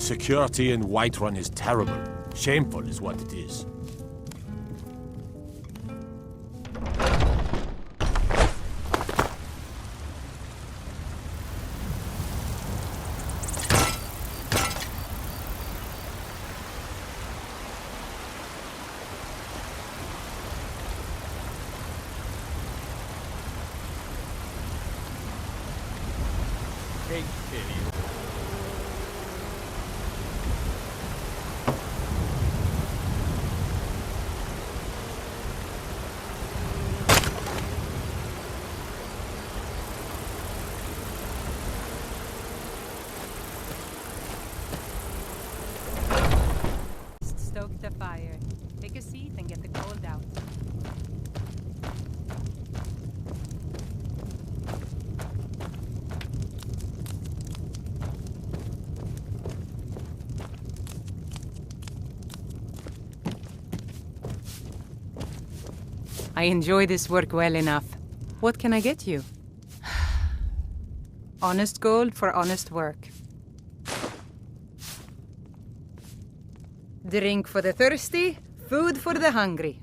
security in Whiterun is terrible. Shameful is what it is. Take pity. Stoke the fire. Take a seat and get the cold out. I enjoy this work well enough. What can I get you? Honest gold for honest work. Drink for the thirsty, food for the hungry.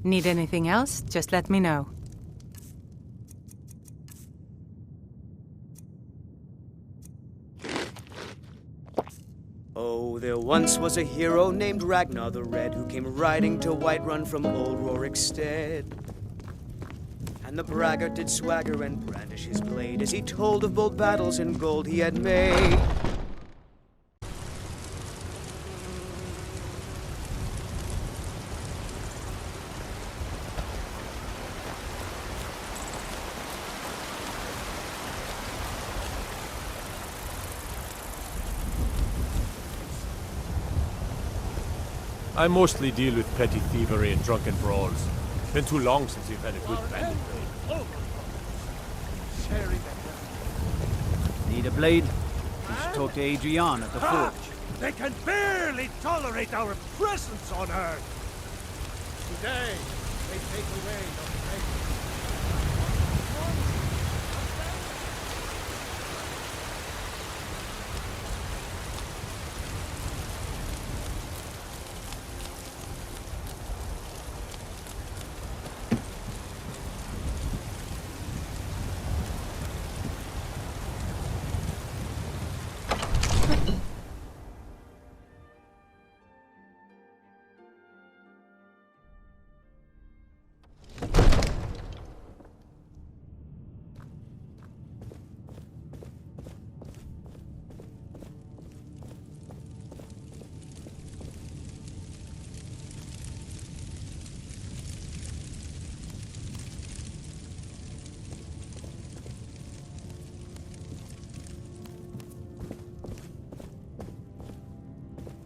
Need anything else? Just let me know. Oh, there once was a hero named Ragnar the Red who came riding to Whiterun from old Rorikstead. And the braggart did swagger and brandish his blade as he told of bold battles and gold he had made. I mostly deal with petty thievery and drunken brawls. Been too long since we've had a good bandit raid. Need a blade? You should talk to Adrian at the forge. They can barely tolerate our presence on Earth. Today, they take away the faith.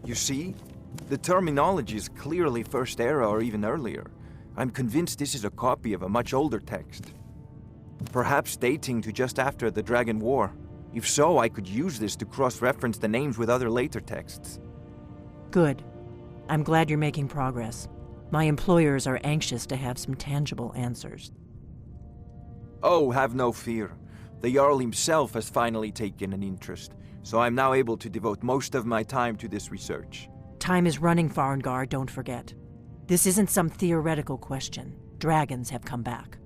You see? The terminology is clearly First Era or even earlier. I'm convinced this is a copy of a much older text. Perhaps dating to just after the Dragon War. If so, I could use this to cross-reference the names with other later texts. Good. I'm glad you're making progress. My employers are anxious to have some tangible answers. Oh, have no fear. The Jarl himself has finally taken an interest, so I'm now able to devote most of my time to this research. Time is running, Farengar, don't forget. This isn't some theoretical question. Dragons have come back.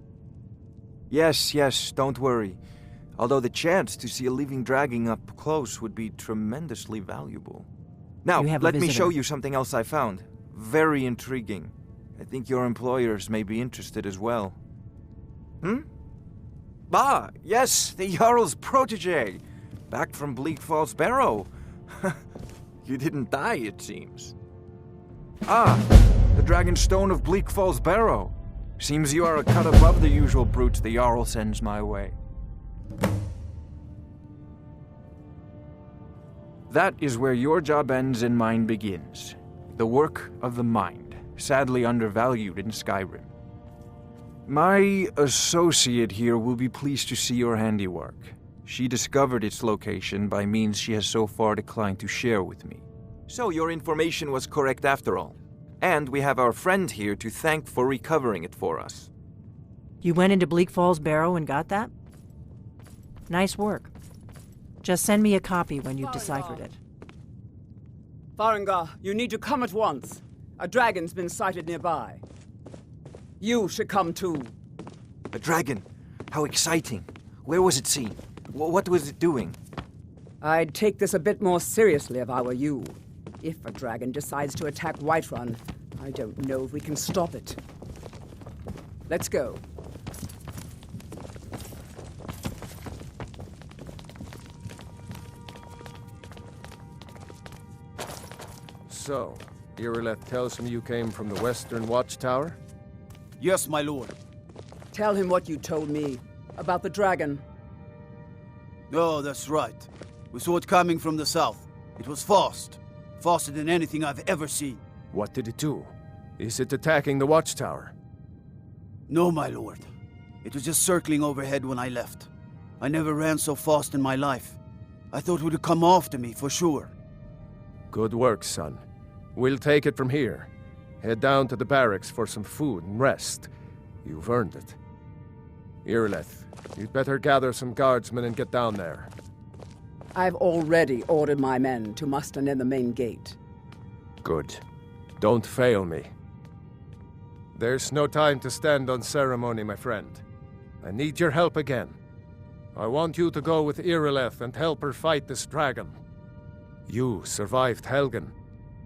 Yes, don't worry. Although the chance to see a living dragon up close would be tremendously valuable. Now, let me show you something else I found. Very intriguing. I think your employers may be interested as well. Ah, yes, the Jarl's protege. Back from Bleak Falls Barrow. You didn't die, it seems. Ah, the Dragon Stone of Bleak Falls Barrow. Seems you are a cut above the usual brutes the Jarl sends my way. That is where your job ends and mine begins. The work of the mind, sadly undervalued in Skyrim. My associate here will be pleased to see your handiwork. She discovered its location by means she has so far declined to share with me. So your information was correct after all. And we have our friend here to thank for recovering it for us. You went into Bleak Falls Barrow and got that? Nice work. Just send me a copy when you've deciphered it. Farengar, you need to come at once. A dragon's been sighted nearby. You should come too. A dragon? How exciting. Where was it seen? What was it doing? I'd take this a bit more seriously if I were you. If a dragon decides to attack Whiterun, I don't know if we can stop it. Let's go. So, Irileth tells him you came from the Western Watchtower? Yes, my lord. Tell him what you told me about the dragon. Oh, that's right. We saw it coming from the south. It was fast. Faster than anything I've ever seen. What did it do? Is it attacking the Watchtower? No, my lord. It was just circling overhead when I left. I never ran so fast in my life. I thought it would come after me, for sure. Good work, son. We'll take it from here. Head down to the barracks for some food and rest. You've earned it. Irileth, you'd better gather some guardsmen and get down there. I've already ordered my men to muster near the main gate. Good. Don't fail me. There's no time to stand on ceremony, my friend. I need your help again. I want you to go with Irileth and help her fight this dragon. You survived Helgen,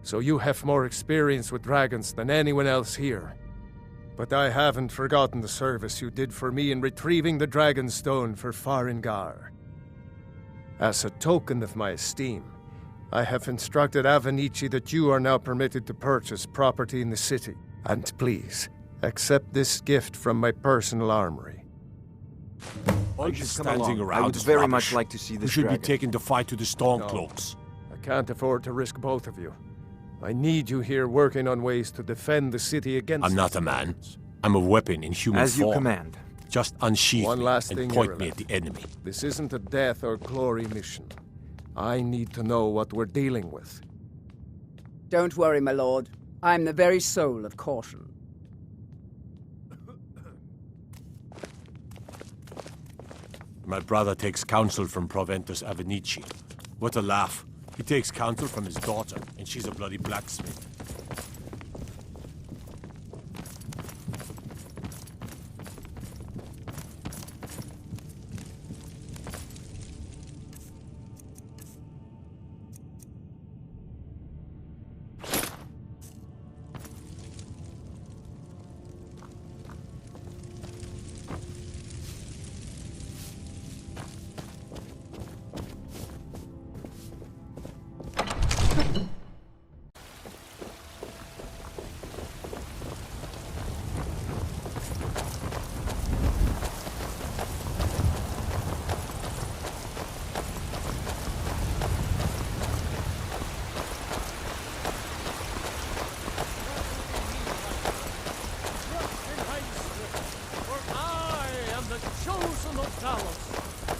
so you have more experience with dragons than anyone else here. But I haven't forgotten the service you did for me in retrieving the Dragon Stone for Farengar. As a token of my esteem, I have instructed Avenici that you are now permitted to purchase property in the city. And please, accept this gift from my personal armory. All you standing around I would is very rubbish. much like to see this You should dragon. be taken to fight to the Stormcloaks. I can't afford to risk both of you. I need you here working on ways to defend the city against... I'm not a man. I'm a weapon in human As you form. command. Just unsheath One me last and thing, point Irileth. me at the enemy. This isn't a death or glory mission. I need to know what we're dealing with. Don't worry, my lord. I'm the very soul of caution. My brother takes counsel from Proventus Avenici. What a laugh. He takes counsel from his daughter, and she's a bloody blacksmith.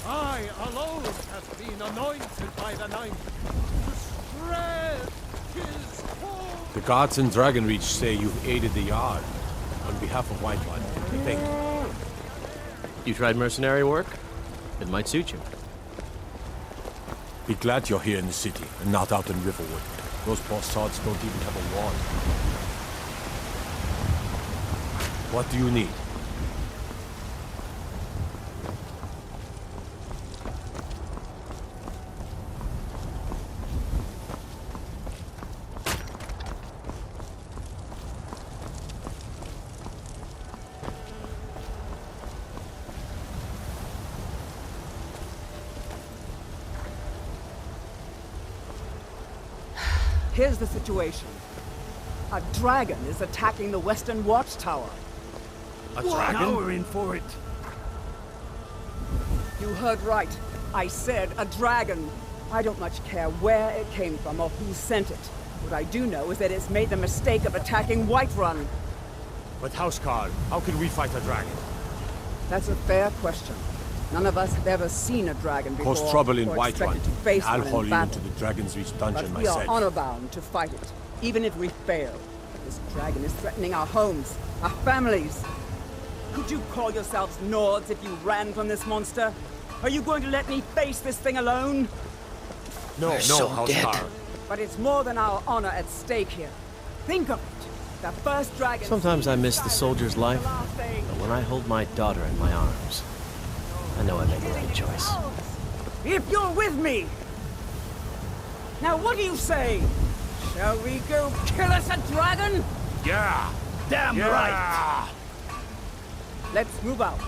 I alone have been anointed by the Ninth to spread his hope. The guards in Dragonreach say you've aided the Yard on behalf of Whiterun. Thank you. You tried mercenary work? It might suit you. Be glad you're here in the city and not out in Riverwood. Those poor sods don't even have a wall. What do you need? Here's the situation. A dragon is attacking the Western Watchtower. A dragon? Now we're in for it. You heard right. I said a dragon. I don't much care where it came from or who sent it. What I do know is that it's made the mistake of attacking Whiterun. But Housecarl, how can we fight a dragon? That's a fair question. None of us have ever seen a dragon before. Cause trouble in or Whiterun. expected to face I'll one in haul you battle. into the Dragon's Reach dungeon But we myself. are honor-bound to fight it, even if we fail. This dragon is threatening our homes, our families. Could you call yourselves Nords if you ran from this monster? Are you going to let me face this thing alone? No, Housecarl. But it's more than our honor at stake here. Think of it. The first dragon... Sometimes I miss the Skyrim soldier's was life, the last thing. but when I hold my daughter in my arms, I know I made the right choice. If you're with me! Now what do you say? Shall we go kill us a dragon? Yeah! Damn right! Let's move out.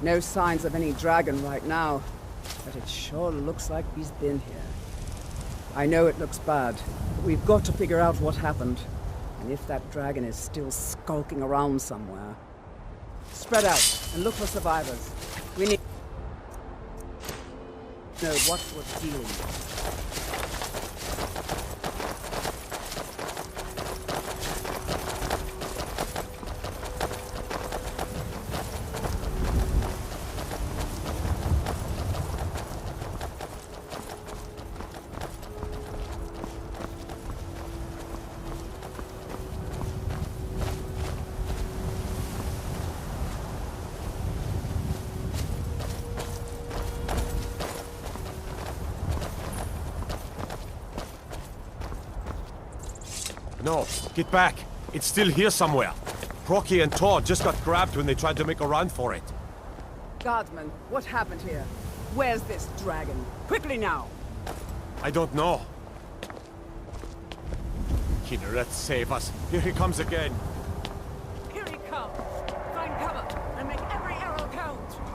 No signs of any dragon right now, but it sure looks like he's been here. I know it looks bad, but we've got to figure out what happened. And if that dragon is still skulking around somewhere. Spread out and look for survivors. We need to know what we're dealing with. No, get back. It's still here somewhere. Procky and Todd just got grabbed when they tried to make a run for it. Guardsman, what happened here? Where's this dragon? Quickly now! I don't know. Kinneret, save us. Here he comes again. Here he comes! Find cover and make every arrow count!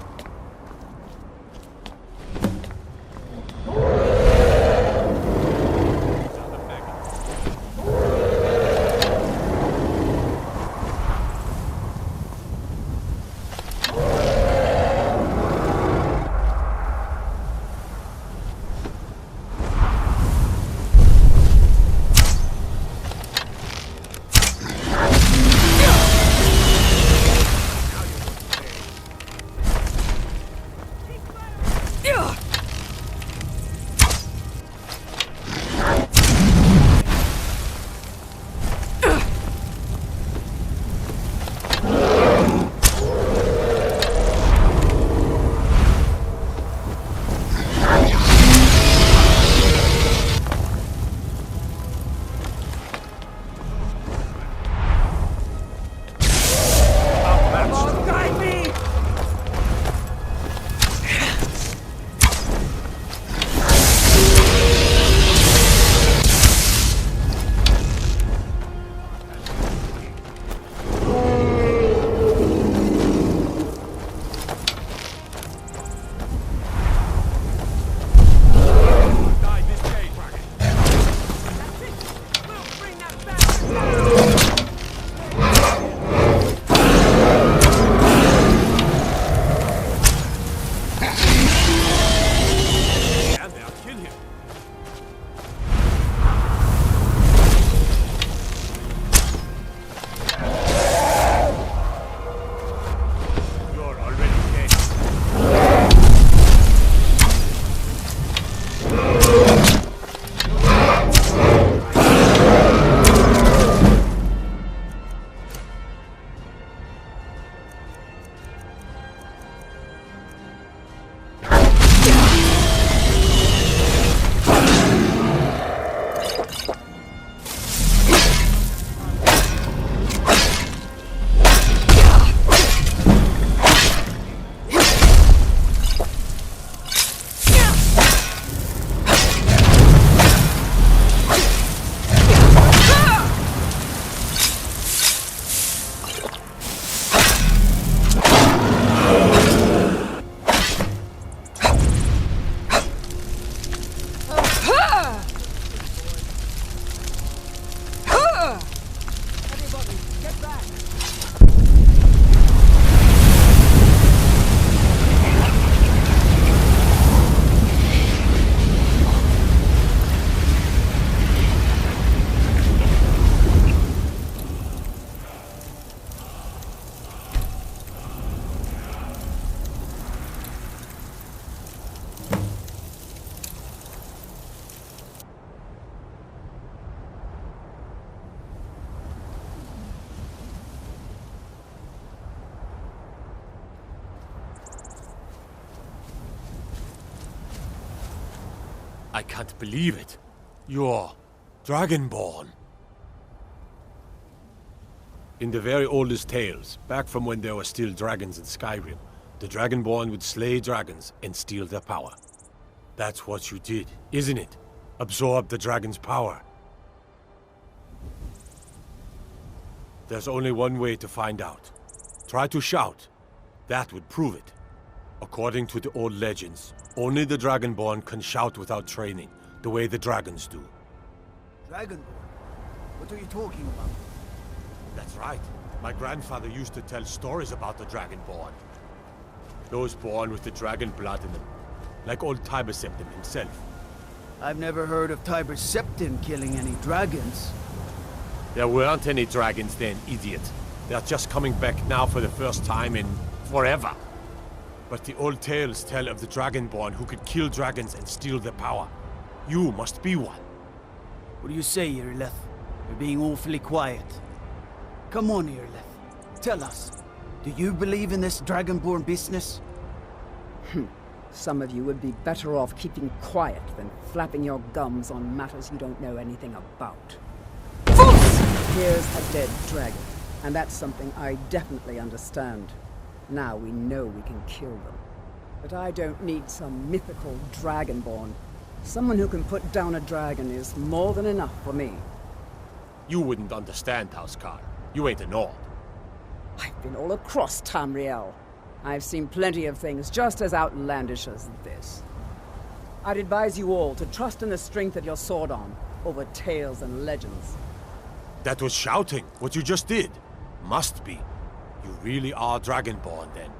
I can't believe it. You're Dragonborn. In the very oldest tales, back from when there were still dragons in Skyrim, the Dragonborn would slay dragons and steal their power. That's what you did, isn't it? Absorb the dragon's power. There's only one way to find out. Try to shout. That would prove it. According to the old legends, only the Dragonborn can shout without training, the way the dragons do. Dragonborn? What are you talking about? That's right. My grandfather used to tell stories about the Dragonborn. Those born with the dragon blood in them. Like old Tiber Septim himself. I've never heard of Tiber Septim killing any dragons. There weren't any dragons then, idiot. They're just coming back now for the first time in forever. But the old tales tell of the Dragonborn who could kill dragons and steal their power. You must be one. What do you say, Irileth? You're being awfully quiet. Come on, Irileth. Tell us. Do you believe in this Dragonborn business? Some of you would be better off keeping quiet than flapping your gums on matters you don't know anything about. Here's a dead dragon, and that's something I definitely understand. Now we know we can kill them. But I don't need some mythical Dragonborn. Someone who can put down a dragon is more than enough for me. You wouldn't understand, Housecarl. You ain't a Nord. I've been all across Tamriel. I've seen plenty of things just as outlandish as this. I'd advise you all to trust in the strength of your sword arm over tales and legends. That was shouting, what you just did. Must be. You really are Dragonborn, then.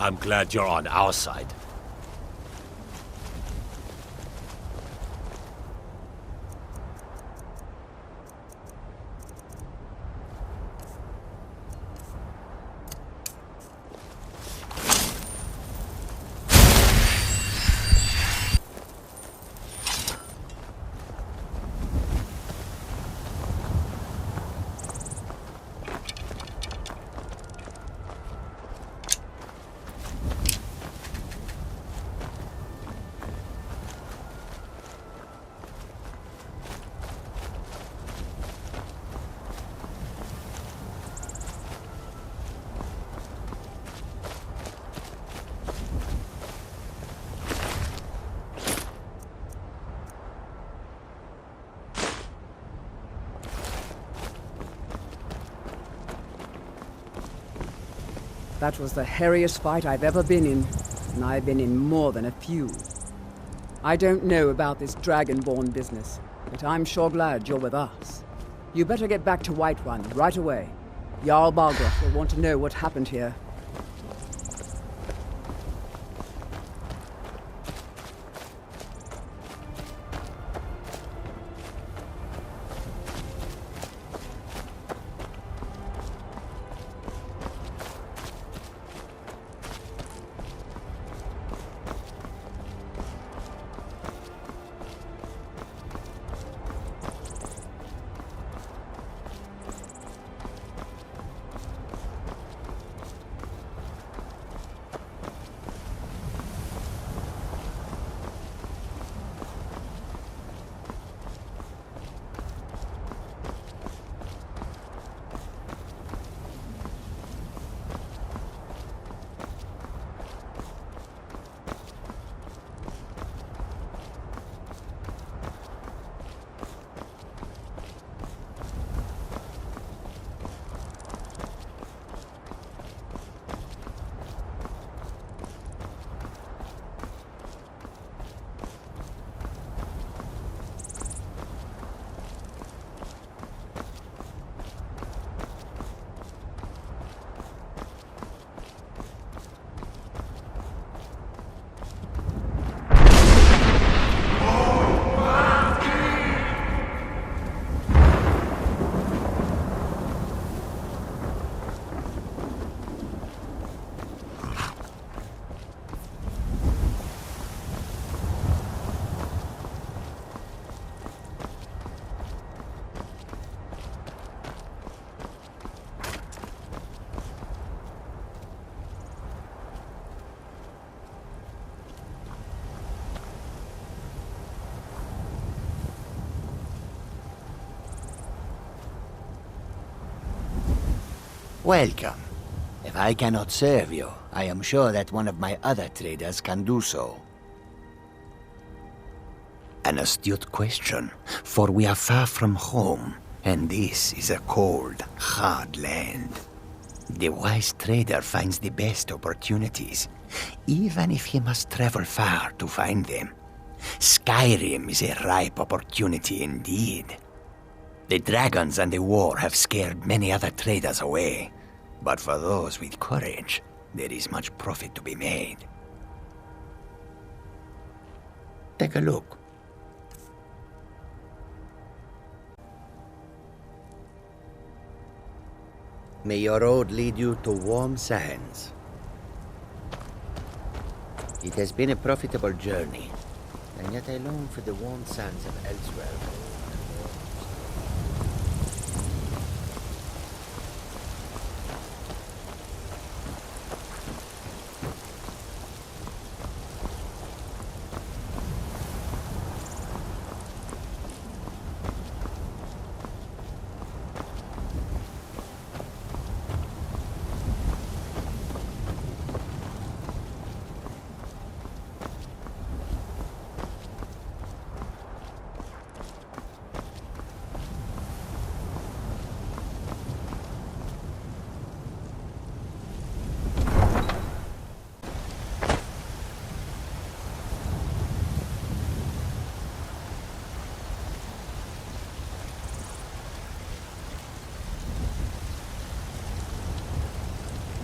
I'm glad you're on our side. That was the hairiest fight I've ever been in, and I've been in more than a few. I don't know about this Dragonborn business, but I'm sure glad you're with us. You better get back to Whiterun right away. Jarl Balgruuf will want to know what happened here. Welcome. If I cannot serve you, I am sure that one of my other traders can do so. An astute question, for we are far from home, and this is a cold, hard land. The wise trader finds the best opportunities, even if he must travel far to find them. Skyrim is a ripe opportunity indeed. The dragons and the war have scared many other traders away, but for those with courage, there is much profit to be made. Take a look. May your road lead you to warm sands. It has been a profitable journey, and yet I long for the warm sands of elsewhere.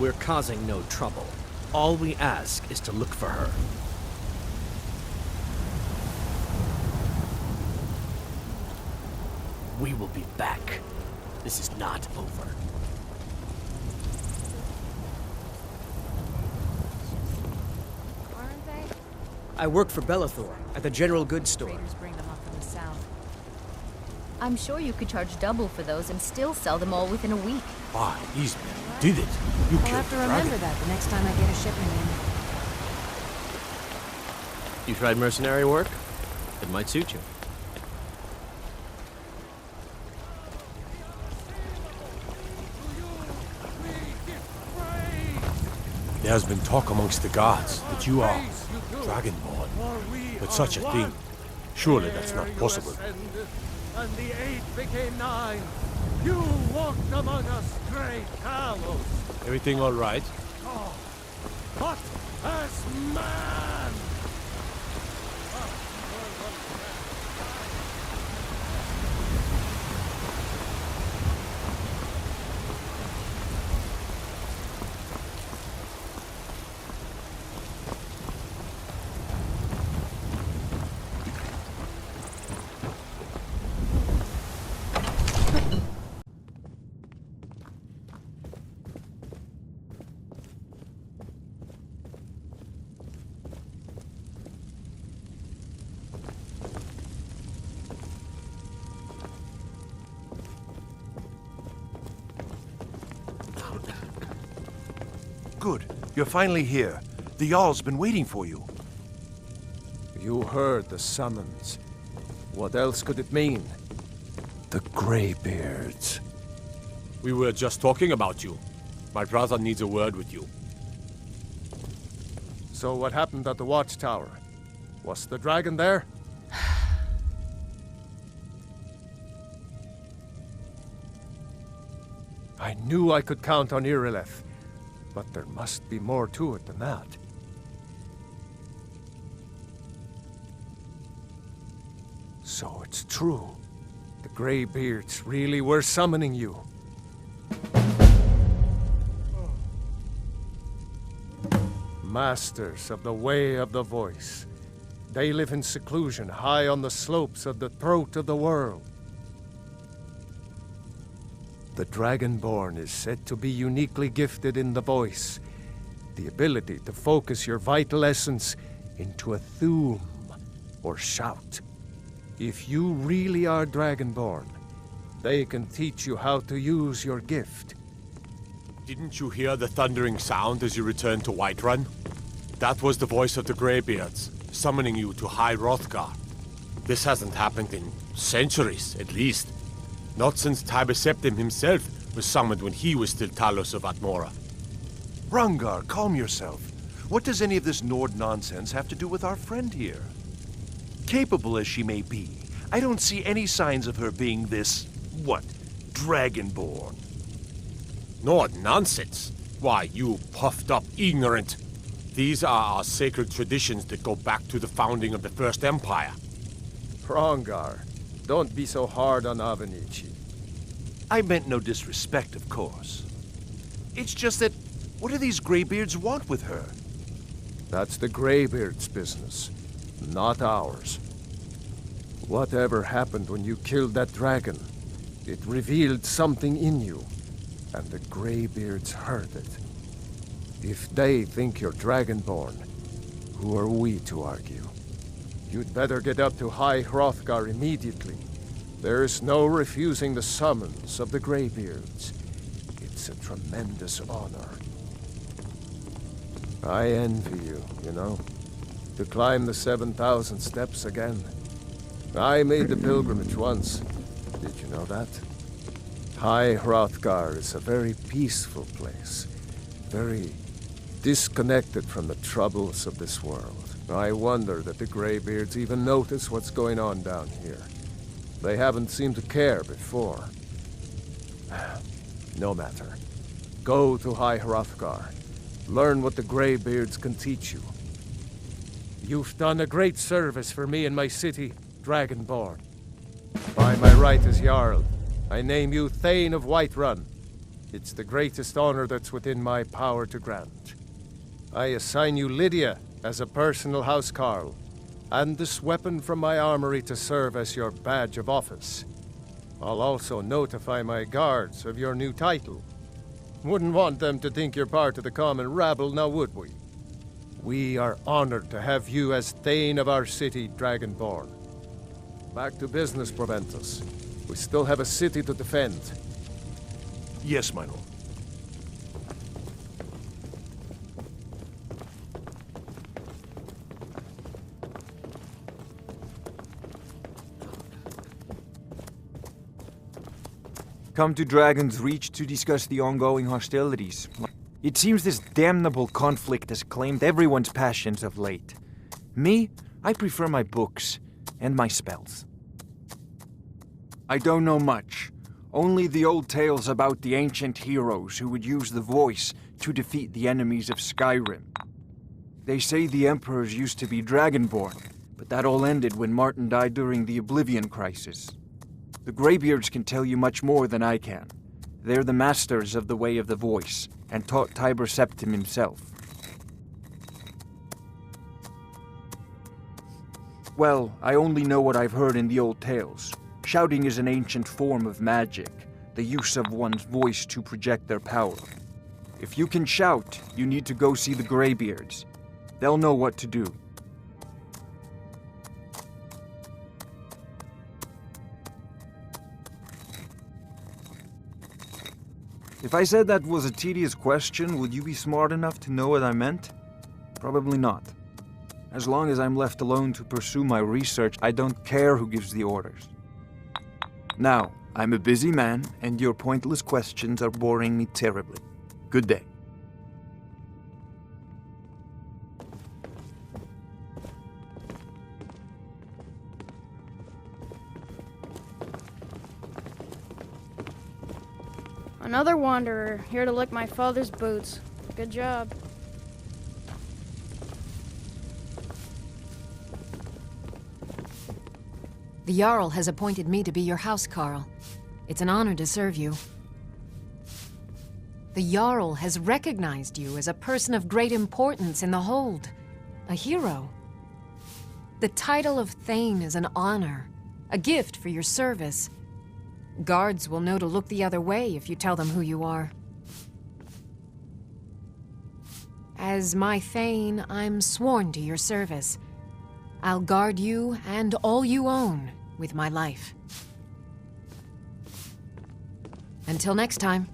We're causing no trouble. All we ask is to look for her. We will be back. This is not over. Aren't they? I work for Bellathor at the general goods store. Traders bring them up from the south. I'm sure you could charge double for those and still sell them all within a week. Ah, these men did it. You I'll killed have to the remember dragon. that the next time I get a shipment in. You tried mercenary work? It might suit you. There has been talk amongst the gods that you are Dragonborn. But such a thing, surely that's not possible. And the 8 became 9. You walked among us, great Talos. Everything all right? Oh, hot as man. Good. You're finally here. The Jarl's been waiting for you. You heard the summons. What else could it mean? The Greybeards. We were just talking about you. My brother needs a word with you. So what happened at the watchtower? Was the dragon there? I knew I could count on Irileth, but there must be more to it than that. So it's true. The Greybeards really were summoning you. Masters of the Way of the Voice. They live in seclusion high on the slopes of the throat of the world. The Dragonborn is said to be uniquely gifted in the voice, the ability to focus your vital essence into a thum, or shout. If you really are Dragonborn, they can teach you how to use your gift. Didn't you hear the thundering sound as you returned to Whiterun? That was the voice of the Greybeards, summoning you to High Hrothgar. This hasn't happened in centuries, at least. Not since Tiber Septim himself was summoned when he was still Talos of Atmora. Hrongar, calm yourself. What does any of this Nord nonsense have to do with our friend here? Capable as she may be, I don't see any signs of her being this, Dragonborn. Nord nonsense? Why, you puffed up ignorant. These are our sacred traditions that go back to the founding of the First Empire. Hrongar, don't be so hard on Avenici. I meant no disrespect, of course. It's just that, what do these Greybeards want with her? That's the Greybeards' business, not ours. Whatever happened when you killed that dragon, it revealed something in you, and the Greybeards heard it. If they think you're Dragonborn, who are we to argue? You'd better get up to High Hrothgar immediately. There's no refusing the summons of the Greybeards. It's a tremendous honor. I envy you, you know, to climb the 7,000 steps again. I made the pilgrimage once. Did you know that? High Hrothgar is a very peaceful place. Very disconnected from the troubles of this world. I wonder that the Greybeards even notice what's going on down here. They haven't seemed to care before. No matter. Go to High Hrothgar. Learn what the Greybeards can teach you. You've done a great service for me and my city, Dragonborn. By my right as Jarl, I name you Thane of Whiterun. It's the greatest honor that's within my power to grant. I assign you Lydia as a personal housecarl, and this weapon from my armory to serve as your badge of office. I'll also notify my guards of your new title. Wouldn't want them to think you're part of the common rabble, now would we? We are honored to have you as Thane of our city, Dragonborn. Back to business, Proventus. We still have a city to defend. Yes, my lord. Come to Dragon's Reach to discuss the ongoing hostilities. It seems this damnable conflict has claimed everyone's passions of late. Me, I prefer my books and my spells. I don't know much. Only the old tales about the ancient heroes who would use the voice to defeat the enemies of Skyrim. They say the emperors used to be Dragonborn, but that all ended when Martin died during the Oblivion Crisis. The Greybeards can tell you much more than I can. They're the masters of the way of the voice, and taught Tiber Septim himself. Well, I only know what I've heard in the old tales. Shouting is an ancient form of magic, the use of one's voice to project their power. If you can shout, you need to go see the Greybeards. They'll know what to do. If I said that was a tedious question, would you be smart enough to know what I meant? Probably not. As long as I'm left alone to pursue my research, I don't care who gives the orders. Now, I'm a busy man, and your pointless questions are boring me terribly. Good day. Another wanderer, here to lick my father's boots. Good job. The Jarl has appointed me to be your housecarl. It's an honor to serve you. The Jarl has recognized you as a person of great importance in the Hold. A hero. The title of Thane is an honor, a gift for your service. Guards will know to look the other way if you tell them who you are. As my Thane, I'm sworn to your service. I'll guard you and all you own with my life. Until next time.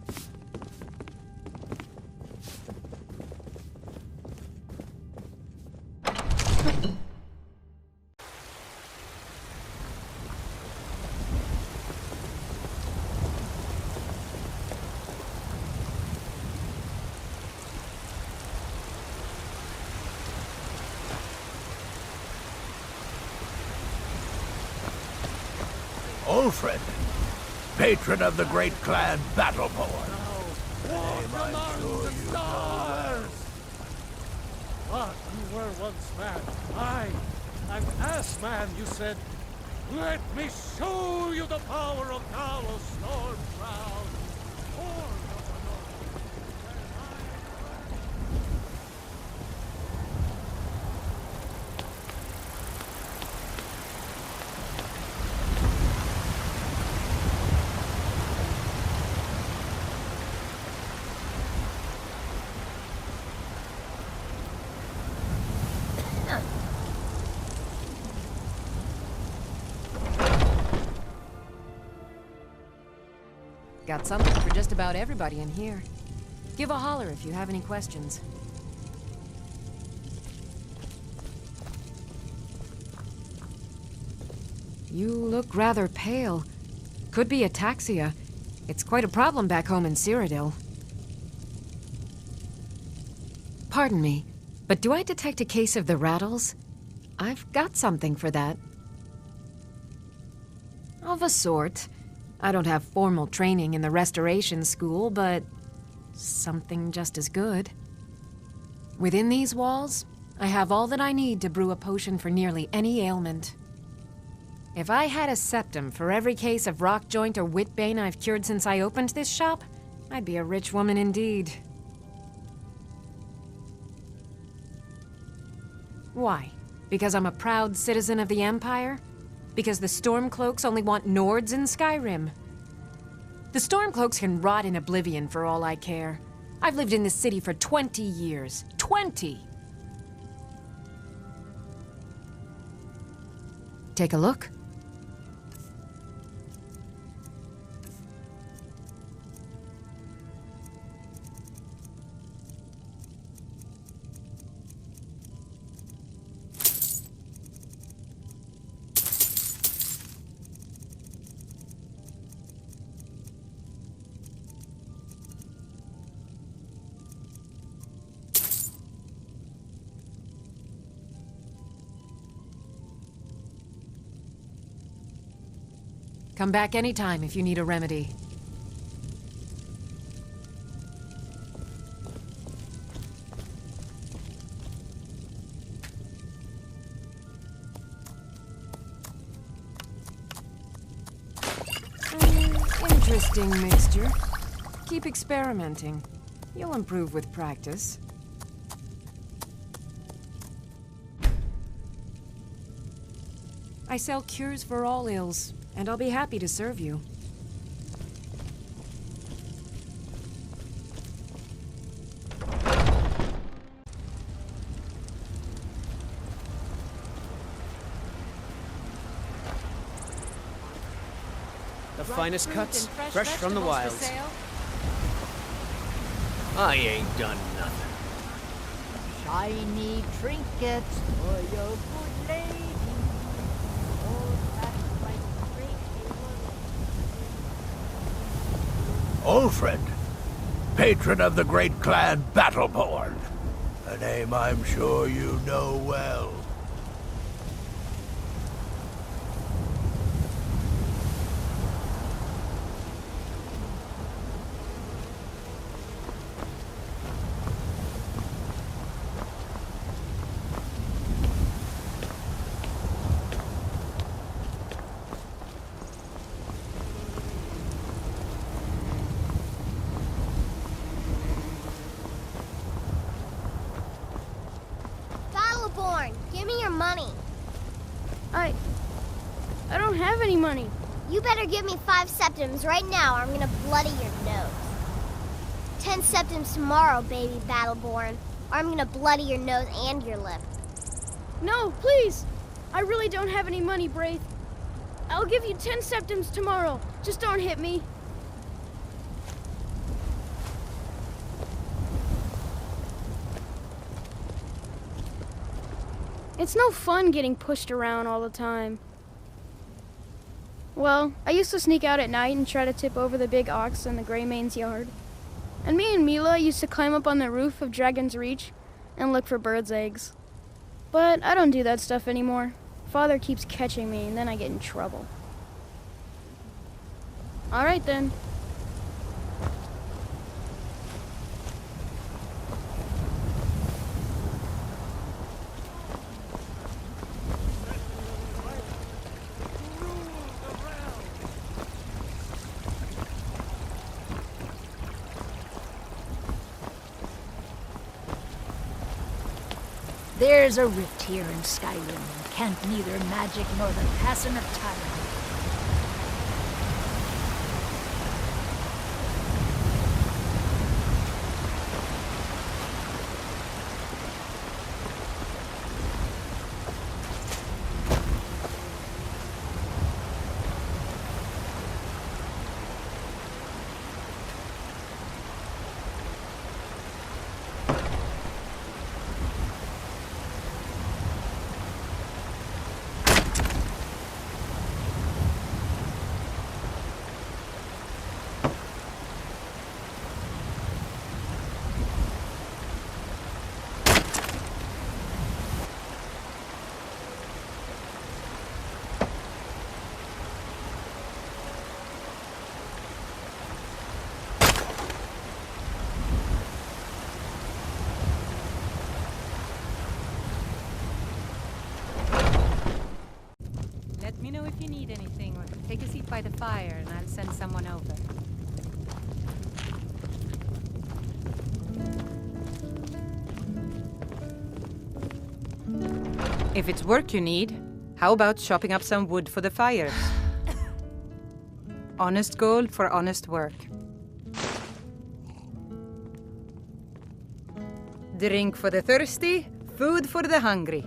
Ulfred, patron of the great clan Battleborn. Walk among the stars! But you were once man. I, and as man, you said, let me show you the power of Talos Stormshroud. Got something for just about everybody in here. Give a holler if you have any questions. You look rather pale. Could be ataxia. It's quite a problem back home in Cyrodiil. Pardon me, but do I detect a case of the rattles? I've got something for that. Of a sort. I don't have formal training in the restoration school, but something just as good. Within these walls, I have all that I need to brew a potion for nearly any ailment. If I had a septum for every case of rock joint or whitbane I've cured since I opened this shop, I'd be a rich woman indeed. Why? Because I'm a proud citizen of the Empire? Because the Stormcloaks only want Nords in Skyrim? The Stormcloaks can rot in oblivion for all I care. I've lived in this city for 20 years. 20! Take a look. Come back anytime if you need a remedy. Interesting mixture. Keep experimenting. You'll improve with practice. I sell cures for all ills, and I'll be happy to serve you. The finest cuts, fresh from the wilds. I ain't done nothing. Shiny trinkets for your good lady. Ulfred, patron of the great clan Battleborn. A name I'm sure you know well. Give me your money. I don't have any money. You better give me 5 septims right now or I'm gonna bloody your nose. 10 septims tomorrow, baby Battleborn, or I'm gonna bloody your nose and your lip. No, please! I really don't have any money, Braith. I'll give you 10 septims tomorrow. Just don't hit me. It's no fun getting pushed around all the time. Well, I used to sneak out at night and try to tip over the big ox in the Greymane's yard. And me and Mila used to climb up on the roof of Dragon's Reach and look for birds' eggs. But I don't do that stuff anymore. Father keeps catching me and then I get in trouble. All right then. There's a rift here in Skyrim, and can't neither magic nor the passing of time. Let me know if you need anything, or take a seat by the fire and I'll send someone over. If it's work you need, how about chopping up some wood for the fires? Honest gold for honest work. Drink for the thirsty, food for the hungry.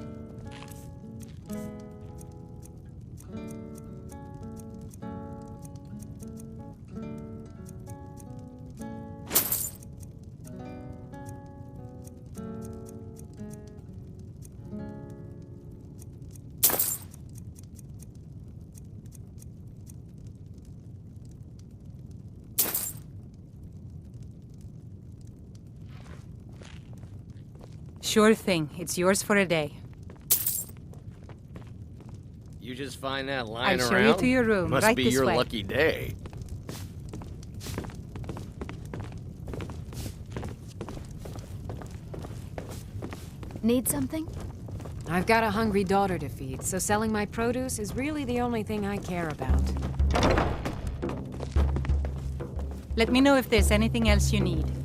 Sure thing. It's yours for a day. You just find that lying I'll around? show you to your room. Must right be this your way. lucky day. Need something? I've got a hungry daughter to feed, so selling my produce is really the only thing I care about. Let me know if there's anything else you need.